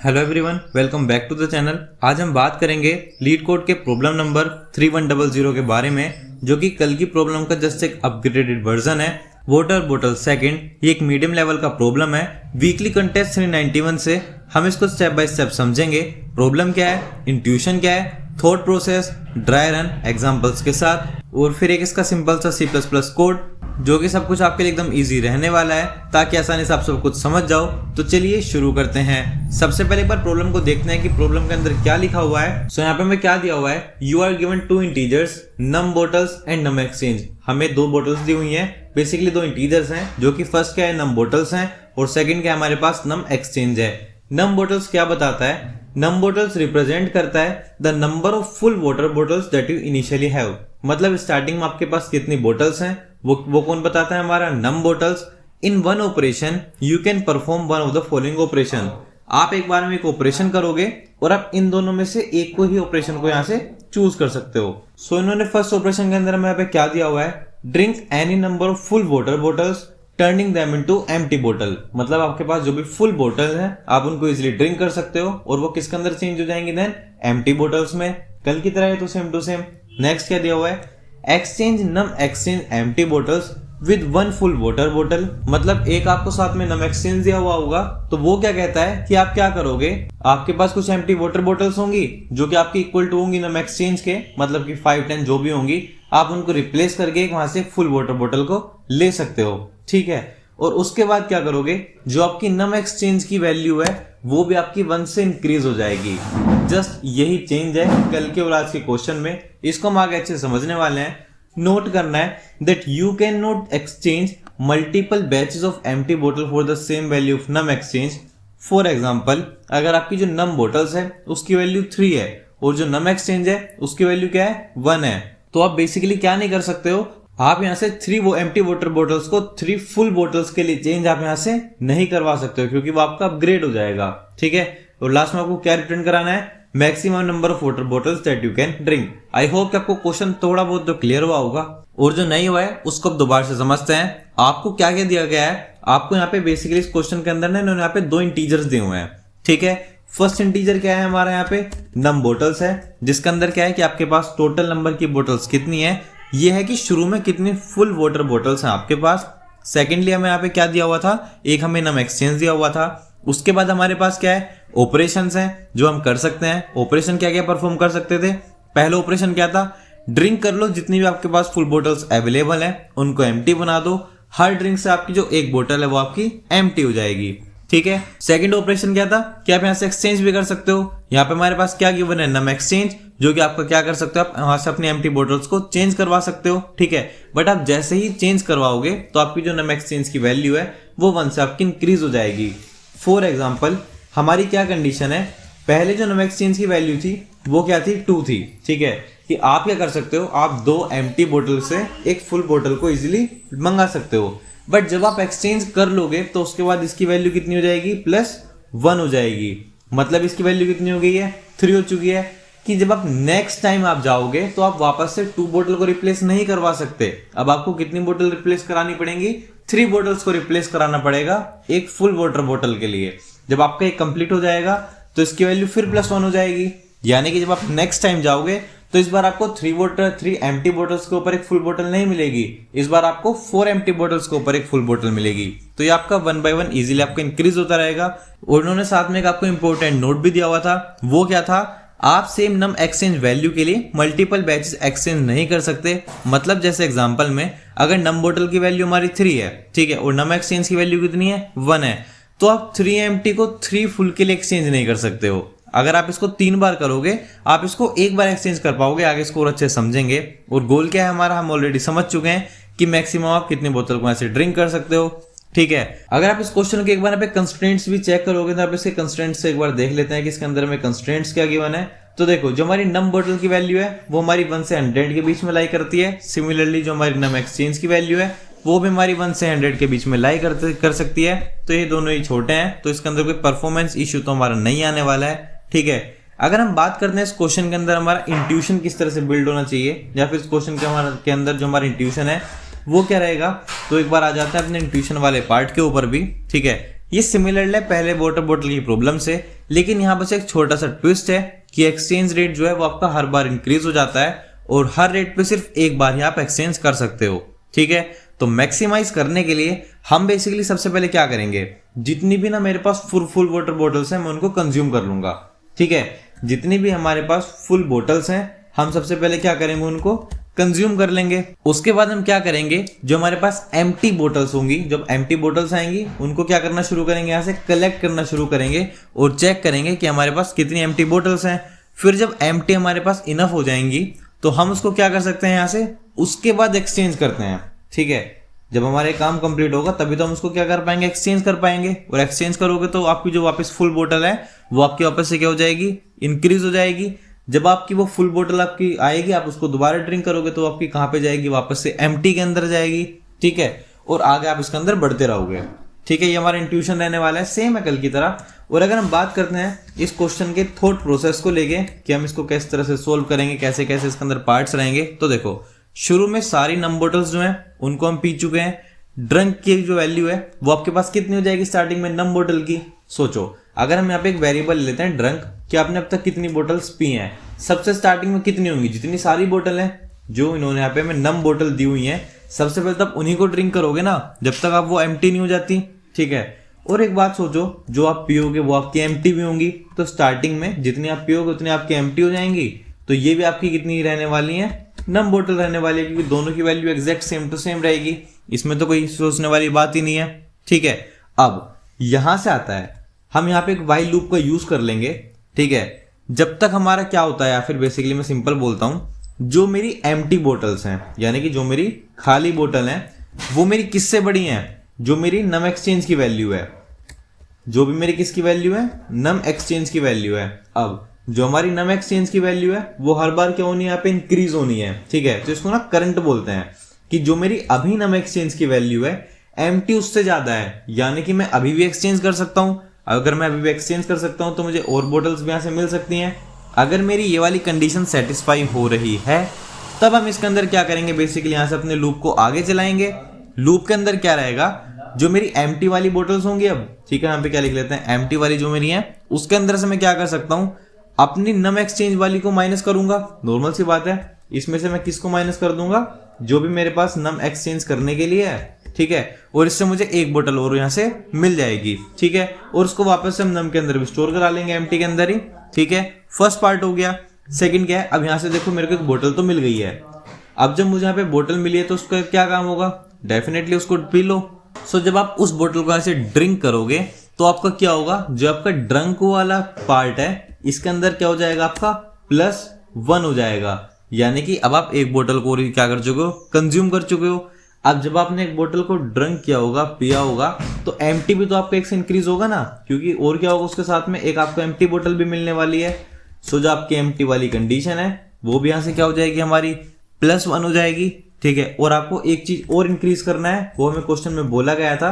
Hello everyone, welcome back to the channel. आज हम बात करेंगे लीड कोड के प्रॉब्लम नंबर 3100 के बारे में, जो कि कल की प्रॉब्लम का जस्ट एक अपग्रेडेड वर्जन है। वाटर बोतल सेकंड, ये एक मीडियम लेवल का प्रॉब्लम है। वीकली कंटेस्ट 391 से हम इसको स्टेप बाय स्टेप समझेंगे। प्रॉब्लम क्या है, इंट्यूशन क्या है, thought process, dry run examples के साथ, और फिर एक इसका सिंपल सा C++ कोड, जो कि सब कुछ आपके लिए एकदम इजी रहने वाला है ताकि आसानी से आप सब कुछ समझ जाओ। तो चलिए शुरू करते हैं। सबसे पहले एक बार प्रॉब्लम को देखते हैं कि प्रॉब्लम के अंदर क्या लिखा हुआ है। सो यहाँ पे हमें क्या दिया हुआ है, you are given 2 integers num bottles and num exchange. हमें 2 बोटल्स दी हुई हैं, बेसिकली 2 इंटीजर्स हैं, जो कि फर्स्ट क्या है नम बोटल्स हैं और सेकंड क्या हमारे पास नम एक्सचेंज है। नम बोटल्स क्या बताता है, नम बोटल्स रिप्रेजेंट करता है the number of full water bottles that you initially have. मतलब स्टार्टिंग में आपके पास कितनी बोटल्स हैं वो कौन बताता है, हमारा num bottles. In one operation you can perform one of the following operation. आप एक बार में एक ऑपरेशन करोगे और आप इन दोनों में से एक को ही ऑपरेशन को यहाँ से चूज कर सकते हो। सो इन्होंने फर्स्ट ऑपरेशन के अंदर हमें यहाँ पे क्या दिया हुआ है, drink any number of full water bottles turning them into empty बोतल। मतलब आपके पास जो भी फुल बोतल है आप उनको इजिली ड्रिंक कर सकते हो और वो किसके अंदर चेंज हो जाएंगे, देन एम्प्टी बोतल्स में। कल की तरह है तो सेम टू सेम। नेक्स्ट क्या दिया हुआ है, exchange num exchange empty bottles with 1 full water बोतल। मतलब एक आपको साथ में नम एक्सचेंज दिया हुआ होगा, तो वो क्या कहता है कि आप क्या करोगे, आपके पास कुछ एम्प्टी वाटर बोटल्स होंगी जो कि आपकी इक्वल टू होंगी नम एक्सचेंज के, मतलब कि 5-10 जो भी होंगी, आप उनको रिप्लेस करके वहां से फुल वाटर बोतल को ले सकते हो। ठीक है, और उसके बाद क्या करोगे, जो आपकी नम एक्सचेंज की वैल्यू है वो भी आपकी 1 से इंक्रीज हो जाएगी। जस्ट यही चेंज है कल के और आज के क्वेश्चन में। इसको हम आगे अच्छे समझने वाले हैं। नोट करना है that you can not exchange multiple batches of empty बोतल for the same value of num exchange. For example, अगर आपकी जो नम बोटल्स है उसकी वैल्यू 3 है और जो नम एक्सचेंज है उसकी वैल्यू क्या है, 1 है, तो आप बेसिकली क्या नहीं कर सकते हो, आप यहाँ से 3 वो एम्प्टी वाटर बोटल्स को 3 फुल बोटल्स के लिए चेंज आप यहाँ से नहीं करवा सकते हो, क्योंकि वो आपका अपग्रेड हो जाएगा। ठीक है, और लास्ट में आपको क्या रिटर्न कराना है, maximum number of water bottles that you can drink. I hope कि आपको क्वेश्चन थोड़ा बहुत तो क्लियर हुआ होगा, और जो नहीं हुआ है उसको अब दोबारा से समझते हैं। आपको क्या क्या दिया गया है, आपको यहाँ पे बेसिकली इस क्वेश्चन के अंदर ना इन्होंने यहाँ पे 2 इंटीजर्स दिए हुए हैं। ठीक है, फर्स्ट इंटीजर क्या है हमारा यहाँ पे, नम बोटल्स है, जिसके अंदर क्या है कि आपके पास टोटल नंबर की बोटल्स कितनी है, ये है कि शुरू में कितनी फुल वाटर बोटल्स हैं आपके पास। सेकेंडली हमें यहाँ पे क्या दिया हुआ था, एक हमें नम एक्सचेंज दिया हुआ था। उसके बाद हमारे पास क्या है, ऑपरेशंस हैं जो हम कर सकते हैं। ऑपरेशन क्या क्या परफॉर्म कर सकते थे, पहला ऑपरेशन क्या था, ड्रिंक कर लो जितनी भी आपके पास फुल बोटल्स अवेलेबल है उनको एम्प्टी बना दो। हर ड्रिंक से आपकी जो एक बोतल है वो आपकी एम्प्टी हो जाएगी। ठीक है, सेकंड ऑपरेशन क्या था कि आप यहाँ से एक्सचेंज भी कर सकते हो। यहाँ पे हमारे पास क्या गिवन है, नम एक्सचेंज, जो कि आपका क्या कर सकते हो, आप वहां से अपनी एम्प्टी बोटल्स को चेंज करवा सकते हो। ठीक है, बट आप जैसे ही चेंज करवाओगे तो आपकी जो नम एक्सचेंज की वैल्यू है वो 1 से आपकी इंक्रीज हो जाएगी। फॉर एग्जाम्पल, हमारी क्या कंडीशन है, पहले जो नम एक्सचेंज की वैल्यू थी वो क्या थी, 2 थी। ठीक है, कि आप क्या कर सकते हो, आप 2 एम्प्टी बोतल से एक फुल बोतल को इजिली मंगा सकते हो। बट जब आप एक्सचेंज कर लोगे तो उसके बाद इसकी वैल्यू कितनी हो जाएगी, +1 हो जाएगी। मतलब इसकी वैल्यू कितनी हो गई है, 3 हो चुकी है। कि जब आप नेक्स्ट टाइम आप जाओगे तो आप वापस से 2 बोतल को रिप्लेस नहीं करवा सकते। अब आपको कितनी बोतल रिप्लेस करानी पड़ेंगी, 3 बोतल्स को रिप्लेस कराना पड़ेगा एक फुल वाटर बोतल के लिए। जब आपका एक कंप्लीट हो जाएगा तो इसकी वैल्यू फिर +1 हो जाएगी। यानी कि जब आप नेक्स्ट टाइम जाओगे तो इस बार आपको 3 एम्प्टी बोटल्स के ऊपर एक फुल बोतल नहीं मिलेगी, इस बार आपको 4 एम्प्टी बोटल्स के ऊपर एक फुल बोतल मिलेगी। तो ये आपका 1 by 1 इजीली आपका इंक्रीज होता रहेगा। और उन्होंने साथ में एक आपको इंपॉर्टेंट नोट भी दिया हुआ था, वो क्या था, आप सेम नम एक्सचेंज वैल्यू के लिए मल्टीपल बैचेस एक्सचेंज नहीं कर सकते। मतलब जैसे एग्जांपल में अगर नम बोतल की वैल्यू हमारी 3 है, ठीक है, और नम एक्सचेंज की वैल्यू कितनी है, 1 है, तो आप 3 एम्प्टी को 3 फुल के लिए एक्सचेंज नहीं कर सकते हो। अगर आप इसको 3 बार करोगे आप इसको 1 बार एक्सचेंज कर पाओगे। आगे इसको और अच्छे समझेंगे। और गोल क्या है हमारा, हम ऑलरेडी समझ चुके हैं कि मैक्सिमम आप कितनी बोतल को ऐसे ड्रिंक कर सकते हो। ठीक है, अगर आप इस क्वेश्चन के एक बार यहाँ पे कंस्ट्रेंट्स भी चेक करोगे तो आप इसके कंस्ट्रेंट्स से एक बार देख लेते हैं कि इसके अंदर में कंस्ट्रेंट्स क्या गिवन है। तो देखो, जो हमारी नम बोतल की वैल्यू है वो हमारी 1 से 100 के बीच में लाई करती है। सिमिलरली जो हमारी नम एक्सचेंज की वैल्यू है वो भी हमारी 1 से 100 के बीच में लाई कर सकती है। तो ये दोनों ही छोटे हैं, तो इसके अंदर कोई परफॉर्मेंस इश्यू तो हमारा नहीं आने वाला है। ठीक है, अगर हम बात करते हैं इस क्वेश्चन के अंदर हमारा इंट्यूशन किस तरह से बिल्ड होना चाहिए, या फिर इस क्वेश्चन के अंदर जो हमारा इंट्यूशन है वो क्या रहेगा, तो एक बार आ जाता है अपने इंट्यूशन वाले पार्ट के ऊपर भी। ठीक है, ये सिमिलर है पहले वाटर बॉटल की प्रॉब्लम से लेकिन यहाँ बस एक छोटा सा ट्विस्ट है कि एक्सचेंज रेट जो है वो आपका हर बार इंक्रीज हो जाता है और हर रेट पे सिर्फ एक बार ही आप एक्सचेंज कर सकते हो। ठीक है, तो मैक्सिमाइज करने के लिए हम बेसिकली सबसे पहले क्या करेंगे, जितनी भी ना मेरे पास फुल वाटर बॉटल्स हैं मैं उनको कंज्यूम कर लूंगा। ठीक है, जितनी भी हमारे पास फुल बॉटल्स हैं हम सबसे पहले क्या करेंगे, उनको कंज्यूम कर लेंगे। उसके बाद हम क्या करेंगे, जो हमारे पास एम्प्टी बोटल्स होंगी, जब एम्प्टी बोटल्स आएंगी उनको क्या करना शुरू करेंगे, यहाँ से कलेक्ट करना शुरू करेंगे और चेक करेंगे कि हमारे पास कितनी एम्प्टी बोटल्स हैं। फिर जब एम्प्टी हमारे पास इनफ हो जाएंगी तो हम उसको क्या कर सकते हैं, यहाँ से उसके बाद एक्सचेंज करते हैं। ठीक है, जब हमारे काम कंप्लीट होगा तभी तो हम उसको क्या कर पाएंगे, एक्सचेंज कर पाएंगे। और एक्सचेंज करोगे तो आपकी जो वापस फुल बोतल है वो आपकी वापस से क्या हो जाएगी, इंक्रीज हो जाएगी। जब आपकी वो फुल बोतल आपकी आएगी आप उसको दोबारा ड्रिंक करोगे तो आपकी कहाँ पे जाएगी, वापस से एम्प्टी के अंदर जाएगी। ठीक है, और आगे आप इसके अंदर बढ़ते रहोगे। ठीक है, ये हमारा इंट्यूशन रहने वाला है, सेम है कल की तरह। और अगर हम बात करते हैं इस क्वेश्चन के थॉट प्रोसेस को लेके कि हम इसको किस तरह से सोल्व करेंगे, कैसे कैसे इसके अंदर पार्ट्स रहेंगे, तो देखो शुरू में सारी नम बोटल्स जो हैं उनको हम पी चुके हैं। ड्रंक की जो वैल्यू है वो आपके पास कितनी हो जाएगी स्टार्टिंग में नम बोतल की। सोचो, अगर हम यहाँ पे एक वेरिएबल लेते हैं ड्रंक, कि आपने अब तक कितनी बोटल्स पी हैं, सबसे स्टार्टिंग में कितनी होंगी, जितनी सारी बोतल हैं जो इन्होंने यहाँ पे हमें नम बोतल दी हुई हैं, सबसे पहले तब उन्हीं को ड्रिंक करोगे ना, जब तक आप वो एम्प्टी नहीं हो जाती। ठीक है, और एक बात सोचो, जो आप पियोगे वो आपकी एम्प्टी भी होंगी, तो स्टार्टिंग में जितनी आप पियोगे उतनी आपकी एम्प्टी हो जाएंगी। तो ये भी आपकी कितनी रहने वाली है, नम बोतल रहने वाली है, क्योंकि दोनों की value exact same to same रहेगी। इसमें तो कोई सोचने वाली बात ही नहीं है। ठीक है, अब यहां से आता है हम यहाँ पे एक वाइल लूप का यूज कर लेंगे। ठीक है, जब तक हमारा क्या होता है, या फिर बेसिकली मैं सिंपल बोलता हूं, जो मेरी एम्प्टी बोटल्स हैं यानी कि जो मेरी खाली बोतल हैं वो मेरी किससे बड़ी हैं, जो मेरी नम एक्सचेंज की वैल्यू है, जो भी मेरी किसकी वैल्यू है, नम एक्सचेंज की वैल्यू है। अब जो हमारी नम एक्सचेंज की वैल्यू है वो हर बार क्या होनी है, यहाँ पे इंक्रीज होनी है। ठीक है, तो इसको ना करंट बोलते हैं, कि जो मेरी अभी नम एक्सचेंज की वैल्यू है एम्प्टी उससे ज्यादा है, यानी कि मैं अभी भी एक्सचेंज कर सकता हूं। अगर मैं अभी भी एक्सचेंज कर सकता हूं तो मुझे और बोटल्स भी यहाँ से मिल सकती हैं। अगर मेरी ये वाली कंडीशन सेटिस्फाई हो रही है तब हम इसके अंदर क्या करेंगे, बेसिकली यहाँ से अपने लूप को आगे चलाएंगे। लूप के अंदर क्या रहेगा, जो मेरी एम्प्टी वाली बोटल्स होंगी, अब ठीक है यहाँ पे क्या लिख लेते हैं, एम्प्टी वाली जो मेरी है उसके अंदर से मैं क्या कर सकता हूँ, अपनी नम एक्सचेंज वाली को माइनस करूंगा। नॉर्मल सी बात है, इसमें से मैं किसको माइनस कर दूंगा, जो भी मेरे पास नम एक्सचेंज करने के लिए है। ठीक है, और इससे मुझे एक बोतल और यहाँ से मिल जाएगी। ठीक है, और उसको वापस से हम नम के अंदर भी स्टोर करा लेंगे, एम्प्टी के अंदर ही। ठीक है, फर्स्ट पार्ट हो गया। सेकंड क्या है, अब यहाँ से देखो मेरे को एक बोतल तो मिल गई है। अब जब मुझे यहाँ पे बोतल मिली है तो उसका क्या काम होगा, डेफिनेटली उसको पी लो। सो जब आप उस बोतल को ऐसे ड्रिंक करोगे तो आपका क्या होगा, जो आपका ड्रंक वाला पार्ट है इसके अंदर क्या हो जाएगा, आपका +1 हो जाएगा। यानी कि अब आप एक बोतल को क्या कर चुके हो, कंज्यूम कर चुके हो। अब जब आपने एक बोतल को ड्रंक किया होगा, पिया होगा, तो एम्प्टी भी तो आपका एक से इंक्रीज होगा ना, क्योंकि और क्या होगा उसके साथ में, एक आपको एम्प्टी बोतल भी मिलने वाली है। सो जो आपकी एम्प्टी वाली कंडीशन है वो भी यहाँ से क्या हो जाएगी, हमारी +1 हो जाएगी। ठीक है, और आपको एक चीज और इंक्रीज करना है, वो हमें क्वेश्चन में बोला गया था,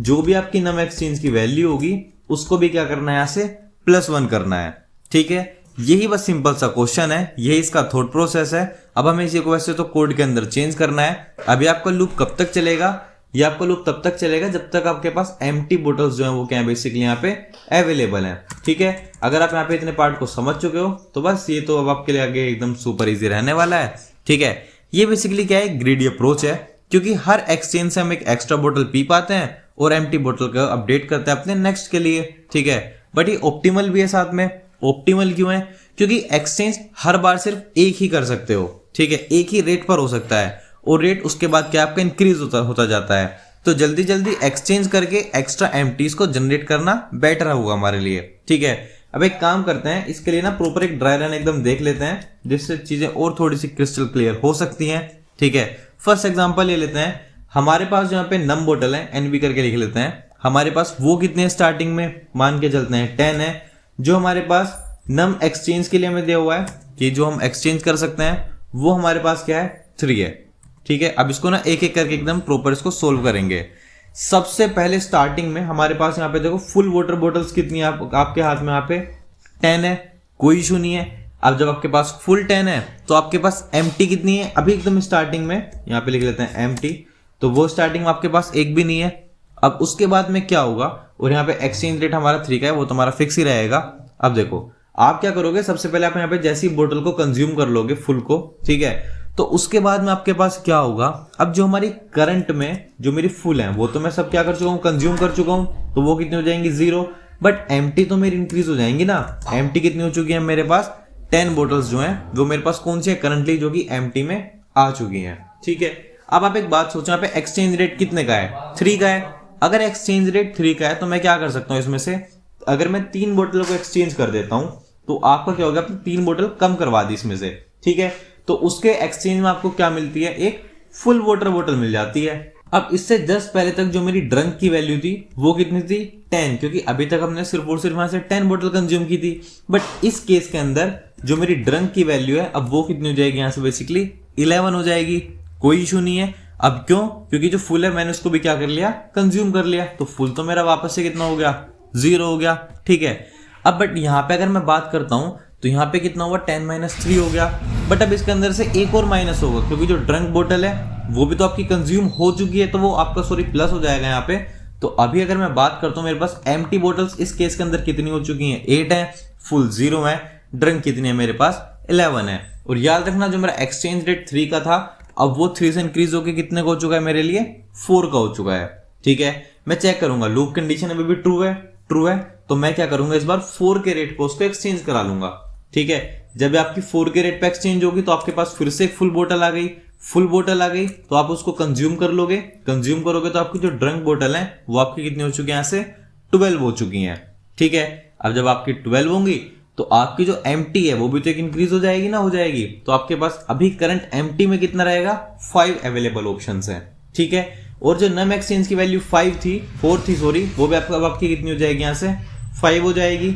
जो भी आपकी नम एक्सचेंज की वैल्यू होगी उसको भी क्या करना है, यहाँ से +1 करना है। ठीक है, यही बस सिंपल सा क्वेश्चन है, यही इसका थॉट प्रोसेस है। अब हमें इसी को वैसे तो कोड के अंदर चेंज करना है। अभी आपका लूप कब तक चलेगा, ये आपका लूप तब तक चलेगा जब तक आपके पास एम्प्टी बोटल्स जो है वो क्या है, बेसिकली यहाँ पे अवेलेबल है। ठीक है, अगर आप यहाँ पे इतने पार्ट को समझ चुके हो तो बस ये तो अब आपके लिए आगे एकदम सुपर इजी रहने वाला है। ठीक है, ये बेसिकली क्या है, ग्रीडी अप्रोच है, क्योंकि हर एक्सचेंज से हम एक एक्स्ट्रा बोतल पी पाते हैं और एम्प्टी बोतल का अपडेट करते हैं अपने नेक्स्ट के लिए। ठीक है, बट ये ऑप्टिमल भी है साथ में। ऑप्टिमल क्यों है, क्योंकि एक्सचेंज हर बार सिर्फ एक ही कर सकते हो। ठीक है, एक ही रेट पर हो सकता है और रेट उसके बाद क्या आपका इंक्रीज होता जाता है। तो जल्दी जल्दी एक्सचेंज करके एक्स्ट्रा एम्प्टीज को जनरेट करना बेटर होगा हमारे लिए। ठीक है, अब एक काम करते हैं, इसके लिए ना प्रॉपर एक ड्राई रन एकदम देख लेते हैं, जिससे चीजें और थोड़ी सी क्रिस्टल क्लियर हो सकती हैं। ठीक है, फर्स्ट एग्जांपल ले लेते हैं। हमारे पास जो यहाँ पे नम बोतल है, एनबी करके लिख लेते हैं, हमारे पास वो कितने हैं स्टार्टिंग में, मान के चलते हैं 10 है। जो हमारे पास नम एक्सचेंज के लिए हमें दिया हुआ है कि जो हम एक्सचेंज कर सकते हैं वो हमारे पास क्या है, 3 है। ठीक है, अब इसको ना एक एक करके एकदम प्रॉपर इसको सोल्व करेंगे। सबसे पहले स्टार्टिंग में हमारे पास यहाँ पे देखो फुल वाटर बॉटल्स कितनी है आपके हाथ में, यहाँ पे 10 है, कोई इशू नहीं है। अब जब आपके पास फुल 10 है तो आपके पास एम्प्टी कितनी है, अभी एकदम स्टार्टिंग में यहाँ पे लिख लेते हैं एम्प्टी, तो वो स्टार्टिंग में आपके पास एक भी नहीं है। अब उसके बाद में क्या होगा, और यहाँ पे एक्सचेंज रेट हमारा 3 का है, वो तुम्हारा फिक्स ही रहेगा। अब देखो आप क्या करोगे, सबसे पहले आप यहाँ पे जैसी बोतल को कंज्यूम कर लोगे फुल को, ठीक है, तो उसके बाद में आपके पास क्या होगा, अब जो हमारी करंट में जो मेरी फुल है वो तो मैं सब क्या कर चुका हूँ, कंज्यूम कर चुका हूँ, तो वो कितनी हो जाएंगी 0, बट एम्प्टी तो मेरी इंक्रीज हो जाएंगी ना। एम्प्टी कितनी हो चुकी है मेरे पास, 10 बोटल्स जो हैं वो मेरे पास कौन सी है करंटली, जो कि एम्प्टी में आ चुकी हैं, ठीक है। अब आप एक बात सोचो, यहाँ पे एक्सचेंज रेट कितने का है, 3 का है। अगर एक्सचेंज रेट 3 का है तो मैं क्या कर सकता हूँ इसमें से, अगर मैं 3 बोतलों को एक्सचेंज कर देता हूँ तो आपका क्या होगा, आपने 3 बोतल कम करवा दी इसमें से, ठीक है। तो उसके एक्सचेंज में आपको क्या मिलती है, एक फुल वाटर बोतल मिल जाती है। अब इससे जस्ट पहले तक जो मेरी ड्रंक की वैल्यू थी वो कितनी थी, 10, क्योंकि अभी तक हमने सिर्फ और सिर्फ वहां से 10 बोतल कंज्यूम की थी। बट इस केस के अंदर जो मेरी ड्रंक की वैल्यू है अब वो कितनी हो जाएगी, यहाँ से बेसिकली 11 हो जाएगी। कोई इशू नहीं है। अब क्यों, क्योंकि जो फुल है मैंने उसको भी क्या कर लिया, कंज्यूम कर लिया, तो फुल तो मेरा वापस से कितना हो गया, 0 हो गया, ठीक है। अब बट यहाँ पे अगर मैं बात करता हूँ तो यहाँ पे कितना हुआ, 10 - 3 हो गया। बट अब इसके अंदर से एक और माइनस होगा, क्योंकि जो ड्रंक बोतल है वो भी तो आपकी कंज्यूम हो चुकी है, तो वो आपका प्लस हो जाएगा यहाँ पे। तो अभी अगर मैं बात करता हूँ, मेरे पास एम्प्टी बोटल्स इस केस के अंदर कितनी हो चुकी हैं, 8 है, फुल 0 है, ड्रंक कितनी है मेरे पास 11 है। और याद रखना जो मेरा एक्सचेंज रेट 3 का था अब वो 3 से इंक्रीज होकर कितने का हो चुका है मेरे लिए, 4 का हो चुका है, ठीक है। मैं चेक करूंगा लूप कंडीशन अभी भी ट्रू है, तो मैं क्या करूंगा, इस बार 4 के रेट पे उसको एक्सचेंज करा लूंगा, ठीक है। जब आपकी 4 के रेट पे एक्सचेंज होगी तो आपके पास फिर से फुल बोतल आ गई, तो आप उसको कंज्यूम कर लोगे, कंज्यूम करोगे तो आपकी जो ड्रंक बोतल है वो आपकी कितनी हो चुकी है, यहाँ से 12 हो चुकी हैं, ठीक है। अब जब आपकी 12 होंगी तो आपकी जो एम्प्टी है वो भी तो एक इंक्रीज हो जाएगी ना, हो जाएगी। तो आपके पास अभी करंट एम्प्टी में कितना रहेगा, 5 अवेलेबल ऑप्शंस हैं, ठीक है। और जो नम एक्सचेंज की वैल्यू 4 थी सॉरी, वो भी आपकी कितनी हो जाएगी, यहाँ से 5 हो जाएगी।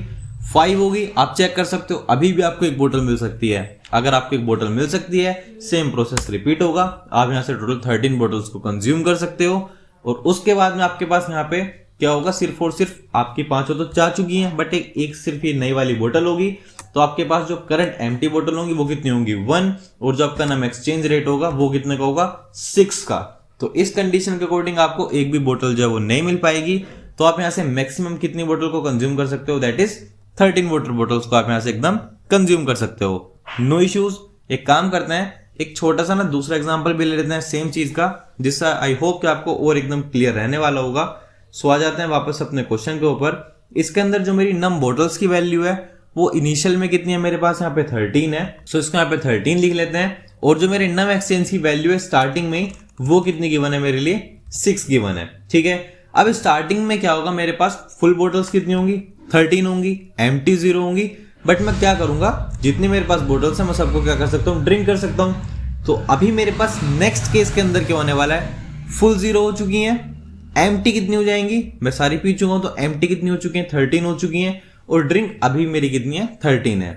5 होगी, आप चेक कर सकते हो, अभी भी आपको एक बोतल मिल सकती है। अगर आपको एक बोतल मिल सकती है, सेम प्रोसेस रिपीट होगा, आप यहाँ से टोटल 13 बोतल्स को कंज्यूम कर सकते हो। और उसके बाद में आपके पास यहाँ पे क्या होगा, सिर्फ और सिर्फ आपकी 5 तो जा चुकी हैं, बट एक सिर्फ ये नई वाली बोतल होगी। तो आपके पास जो करंट एम्प्टी बोतल होंगी वो कितनी होंगी, 1, और जो आपका नम एक्सचेंज रेट होगा वो कितने का होगा, 6 का। तो इस कंडीशन के अकॉर्डिंग आपको एक भी बोतल जो है वो नहीं मिल पाएगी। तो आप यहाँ से मैक्सिमम कितनी बोतल को कंज्यूम कर सकते हो, दैट इज 13 वाटर बोतल्स को आप यहाँ से एकदम कंज्यूम कर सकते हो, नो इश्यूज। एक काम करते हैं, एक छोटा सा ना दूसरा एग्जांपल भी ले लेते हैं सेम चीज का, जिससे आई होप कि आपको और एकदम क्लियर रहने वाला होगा। सो आ जाते हैं वापस अपने क्वेश्चन के ऊपर। इसके अंदर जो मेरी नम बोटल्स की वैल्यू है वो इनिशियल में कितनी है मेरे पास, यहाँ पे 13 है। सो इसको यहाँ पे 13 लिख लेते हैं। और जो मेरे नम एक्सचेंज की वैल्यू है स्टार्टिंग में वो कितनी गिवन है मेरे लिए, 6 गिवन है, ठीक है। अब स्टार्टिंग में क्या होगा, मेरे पास फुल बोटल्स कितनी होंगी, 13 होंगी, एम्प्टी 0 होंगी। बट मैं क्या करूंगा, जितनी मेरे पास बोटल्स है मैं सबको क्या कर सकता हूँ, ड्रिंक कर सकता हूँ। तो अभी मेरे पास नेक्स्ट केस के अंदर क्या होने वाला है, फुल 0 हो चुकी हैं, एम्प्टी कितनी हो जाएंगी, मैं सारी पी चुका हूं, तो एम्प्टी कितनी हो चुकी है, 13 हो चुकी हैं, और ड्रिंक अभी मेरी कितनी है, 13 है।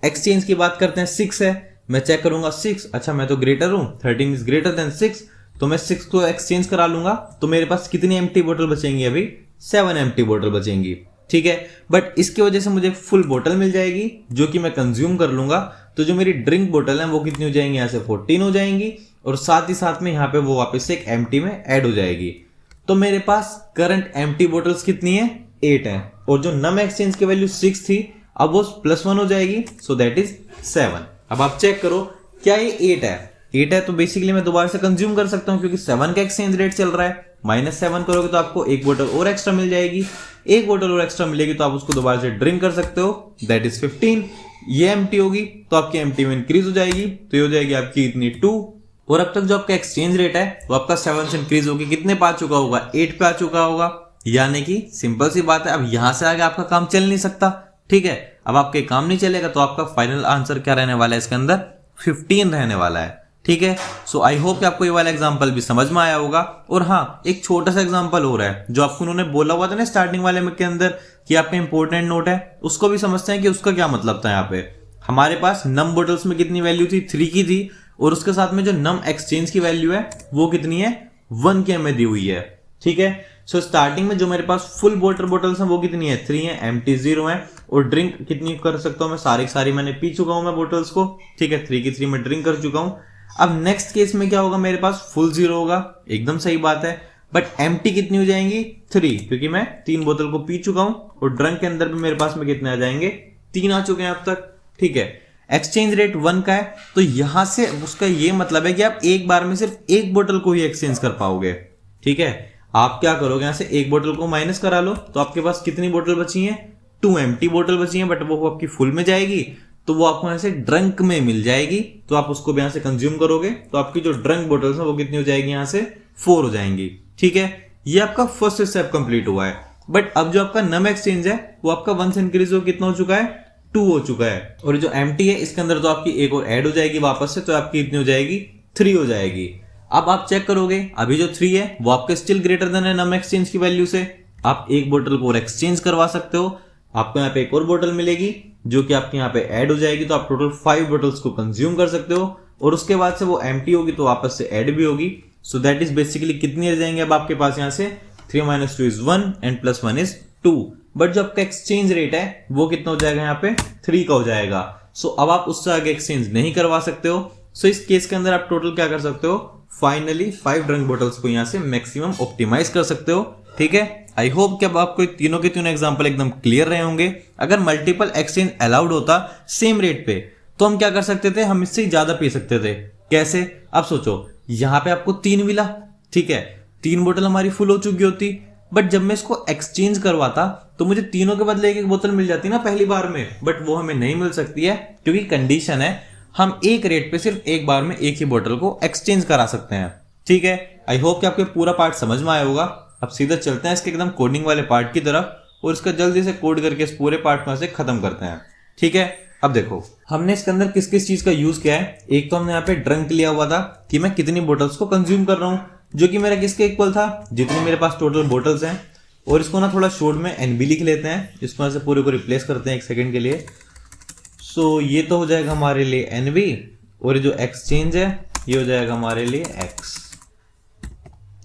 एक्सचेंज की बात करते हैं, 6 है, मैं चेक करूंगा 6, अच्छा मैं तो ग्रेटर हूं, 13 इज ग्रेटर देन 6, तो मैं 6 को एक्सचेंज करा लूंगा। तो मेरे पास कितनी एम्प्टी बोतल बचेंगी, अभी 7 एम्प्टी बोतल बचेंगी, ठीक है। बट इसकी वजह से मुझे फुल बोतल मिल जाएगी जो कि मैं कंज्यूम कर लूंगा। तो जो मेरी ड्रिंक बोतल है वो कितनी हो जाएंगी, यहाँ से 14 हो जाएंगी, और साथ ही साथ में यहाँ पे वो वापस से एक एम्प्टी में ऐड हो जाएगी। तो मेरे पास करंट एम्प्टी बोटल्स कितनी है, 8 है, और जो नम एक्सचेंज की वैल्यू 6 थी अब वो +1 हो जाएगी, सो दैट इज 7। अब आप चेक करो क्या ये 8 है तो बेसिकली मैं दोबारा से कंज्यूम कर सकता हूं, क्योंकि 7 का एक्सचेंज रेट चल रहा है। -7 करोगे तो आपको एक बोतल और एक्स्ट्रा मिल जाएगी, एक बोतल और एक्स्ट्रा मिलेगी तो आप उसको दोबारा से ड्रिंक कर सकते हो, दैट इज 15। ये एम्प्टी होगी तो आपकी एम्प्टी में इंक्रीज हो जाएगी, तो ये हो जाएगी आपकी इतनी 2। और अब तक जो आपका एक्सचेंज रेट है वो आपका 7 से इंक्रीज होगी, कितने पे आ चुका होगा, 8 पे आ चुका होगा। यानी कि सिंपल सी बात है, अब यहां से आगे आपका काम चल नहीं सकता, ठीक है। अब आपके काम नहीं चलेगा तो आपका फाइनल आंसर क्या रहने वाला है, इसके अंदर 15 रहने वाला है, ठीक है। सो आई होप कि आपको ये वाला एग्जांपल भी समझ में आया होगा। और हाँ, एक छोटा सा एग्जांपल हो रहा है जो आपको उन्होंने बोला हुआ था ना स्टार्टिंग वाले में के अंदर कि आपका इंपॉर्टेंट नोट है, उसको भी समझते हैं कि उसका क्या मतलब था। यहाँ पे हमारे पास नम बोटल्स में कितनी वैल्यू थी, 3 की थी, और उसके साथ में जो नम एक्सचेंज की वैल्यू है वो कितनी है, 1 की हमें दी हुई है, ठीक है। सो स्टार्टिंग में जो मेरे पास फुल वाटर बोटल्स हैं वो कितनी है, 3 है, एम्प्टी 0 है, और ड्रिंक कितनी कर सकता हूं मैं, सारी मैंने पी चुका हूं मैं बोटल्स को, ठीक है, 3 की 3 में ड्रिंक कर चुका हूं। अब नेक्स्ट केस में क्या होगा, मेरे पास फुल 0 होगा, एकदम सही बात है। बट एम्प्टी कितनी हो जाएंगी 3, क्योंकि मैं 3 बोतल को पी चुका हूं और ड्रंक के अंदर भी मेरे पास में कितने आ जाएंगे 3 आ चुके हैं अब तक। ठीक है, एक्सचेंज रेट 1 का है, तो यहां से उसका ये मतलब है कि आप एक बार में सिर्फ एक बोतल को ही एक्सचेंज कर पाओगे। ठीक है, आप क्या करोगे, यहां से एक बोतल को माइनस करा लो, तो आपके पास कितनी बोतल बची है 2 एम्प्टी बोतल बची है, बट वो आपकी फुल में जाएगी, तो वो आपको यहां से ड्रंक में मिल जाएगी, तो आप उसको भी यहां से कंज्यूम करोगे, तो आपकी जो ड्रंक बोतल्स है वो कितनी हो जाएगी, यहां से 4 हो जाएंगी। ठीक है, ये आपका फर्स्ट स्टेप कंप्लीट हुआ है। बट अब जो आपका नम एक्सचेंज है वो आपका 1 से इंक्रीज हो कितना हो चुका है 2 हो चुका है, और जो एम्प्टी है इसके अंदर तो आपकी एक और ऐड हो जाएगी वापस से, तो आपकी इतनी हो जाएगी 3 हो जाएगी। अब आप चेक करोगे, अभी जो 3 है वो आपके स्टिल ग्रेटर देन है नम एक्सचेंज की वैल्यू से, आप एक बोतल को और एक्सचेंज करवा सकते हो, आपको यहाँ पे एक और बोतल मिलेगी जो कि आपके यहाँ पे ऐड हो जाएगी, तो आप टोटल 5 बोतल्स को कंज्यूम कर सकते हो, और उसके बाद से वो एम्प्टी होगी तो वापस से ऐड भी होगी। सो दैट इज बेसिकली कितनी रह जाएंगे अब आपके पास यहाँ से 3 - 2 is 1 and +1 is 2। बट जो आपका एक्सचेंज रेट है वो कितना हो जाएगा यहाँ पे 3 का हो जाएगा। सो अब आप उससे आगे एक्सचेंज नहीं करवा सकते हो। सो इस केस के अंदर आप टोटल क्या कर सकते हो, फाइनली 5 ड्रंक बोटल्स को यहाँ से मैक्सिमम ऑप्टिमाइज कर सकते हो। ठीक है, आई होप कि अब आपको तीनों के तीनों एग्जांपल एकदम क्लियर रहे होंगे। अगर मल्टीपल एक्सचेंज अलाउड होता सेम रेट पे तो हम क्या कर सकते थे, हम इससे ज्यादा पी सकते थे। कैसे, अब सोचो, यहाँ पे आपको 3 मिला, ठीक है, 3 बोतल हमारी फुल हो चुकी होती, बट जब मैं इसको एक्सचेंज करवाता तो मुझे तीनों के बदले एक बोतल मिल जाती ना पहली बार में, बट वो हमें नहीं मिल सकती है, क्योंकि कंडीशन है हम एक रेट पे सिर्फ एक बार में एक ही बोतल को एक्सचेंज करा सकते हैं। ठीक है, आई होप कि आपको पूरा पार्ट समझ में आया होगा। अब सीधा चलते हैं इसके एकदम कोडिंग वाले पार्ट की तरफ, और इसका जल्दी से कोड करके इस पूरे पार्ट को ऐसे खत्म करते हैं। ठीक है, अब देखो हमने इसके अंदर किस किस चीज का यूज किया है। एक तो हमने यहाँ पे ड्रंक लिया हुआ था कि मैं कितनी बोटल्स को कंज्यूम कर रहा हूँ, जो कि मेरा किसके इक्वल था, जितनी मेरे पास टोटल बोटल्स हैं। और इसको ना थोड़ा शॉर्ट में एनबी लिख लेते हैं, इसको ऐसे पूरे को रिप्लेस करते हैं 1 सेकंड के लिए। सो ये तो हो जाएगा हमारे लिए एनबी, और जो एक्सचेंज है ये हो जाएगा हमारे लिए एक्स।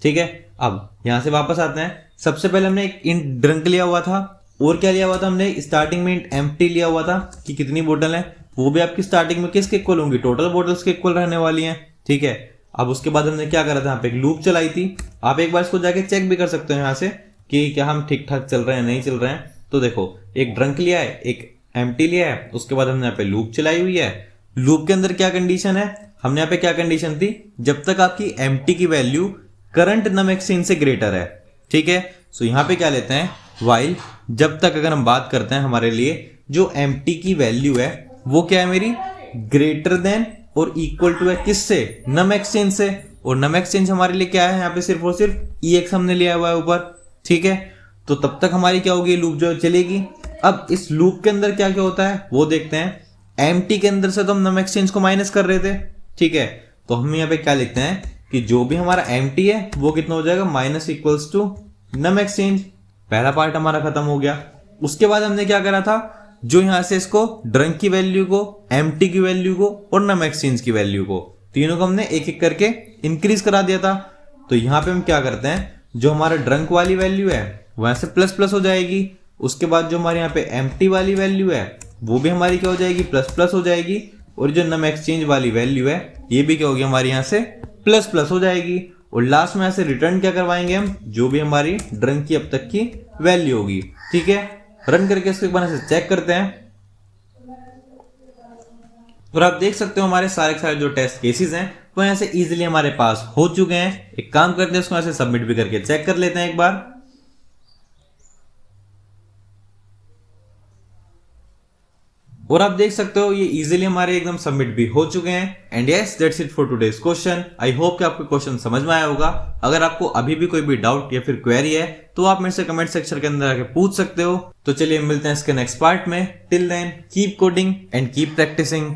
ठीक है, अब यहां से वापस आते हैं। सबसे पहले हमने एक इंट ड्रंक लिया हुआ था, और क्या लिया हुआ था हमने, स्टार्टिंग में इंट एम्प्टी लिया हुआ था कि कितनी बोतल है, वो भी आपकी स्टार्टिंग में किसके इक्वल होंगी, टोटल बोतल्स के इक्वल रहने वाली हैं। ठीक है, अब उसके बाद हमने क्या करा था, यहाँ पे एक लूप चलाई थी। आप एक बार इसको जाके चेक भी कर सकते हो यहाँ से कि क्या हम ठीक ठाक चल रहे हैं नहीं चल रहे हैं। तो देखो, एक ड्रंक लिया है, एक एम्प्टी लिया है, उसके बाद हमने यहाँ पे लूप चलाई हुई है। लूप के अंदर क्या कंडीशन है, हमने यहाँ पे क्या कंडीशन थी, जब तक आपकी एम्प्टी की वैल्यू करंट नम एक्सचेंज से ग्रेटर है। ठीक है, सो यहाँ पे क्या लेते हैं, वाइल जब तक, अगर हम बात करते हैं हमारे लिए जो एम्प्टी की वैल्यू है वो क्या है मेरी, ग्रेटर देन और इक्वल टू है किससे, नम एक्सचेंज से। और नम एक्सचेंज हमारे लिए क्या है, यहाँ पे सिर्फ और सिर्फ EX हमने लिया हुआ है ऊपर। ठीक है, तो तब तक हमारी क्या होगी, लूप जो चलेगी। अब इस लूप के अंदर क्या क्या होता है वो देखते हैं। एम्प्टी के अंदर से तो हम नम एक्सचेंज को माइनस कर रहे थे। ठीक है, तो हम यहाँ पे क्या लिखते हैं कि जो भी हमारा एम्प्टी है वो कितना हो जाएगा, minus equals to num exchange. पहला पार्ट हमारा खत्म हो गया। उसके बाद हमने क्या करा था, जो यहां से इसको ड्रंक की वैल्यू को, एम्प्टी की वैल्यू को और नम एक्सचेंज की वैल्यू को, तीनों को हमने एक एक करके इंक्रीज करा दिया था। तो यहां पे हम क्या करते हैं, जो हमारा ड्रंक वाली वैल्यू है वहां से प्लस प्लस हो जाएगी। उसके बाद जो हमारे यहाँ पे एम्प्टी वाली वैल्यू है वो भी हमारी क्या हो जाएगी, प्लस प्लस हो जाएगी। और जो नम एक्सचेंज वाली वैल्यू है ये भी क्या होगी, हमारी यहाँ से प्लस प्लस हो जाएगी। और लास्ट में ऐसे रिटर्न क्या करवाएंगे हम, जो भी हमारी ड्रंक की अब तक की वैल्यू होगी। ठीक है, रन करके इसको एक बार ऐसे चेक करते हैं, और आप देख सकते हो हमारे सारे जो टेस्ट केसेस हैं वो यहाँ से इजीली हमारे पास हो चुके हैं। एक काम करते हैं, इसको ऐसे सबमिट भी करके चेक कर लेते हैं एक बार। और आप देख सकते हो ये इजीली हमारे एकदम सबमिट भी हो चुके हैं। And yes, that's it for today's question. I hope कि आपको क्वेश्चन समझ में आया होगा। अगर आपको अभी भी कोई भी डाउट या फिर क्वेरी है तो आप मेरे से कमेंट सेक्शन के अंदर आके पूछ सकते हो। तो चलिए मिलते हैं इसके नेक्स्ट पार्ट में। Till then keep coding and keep practising.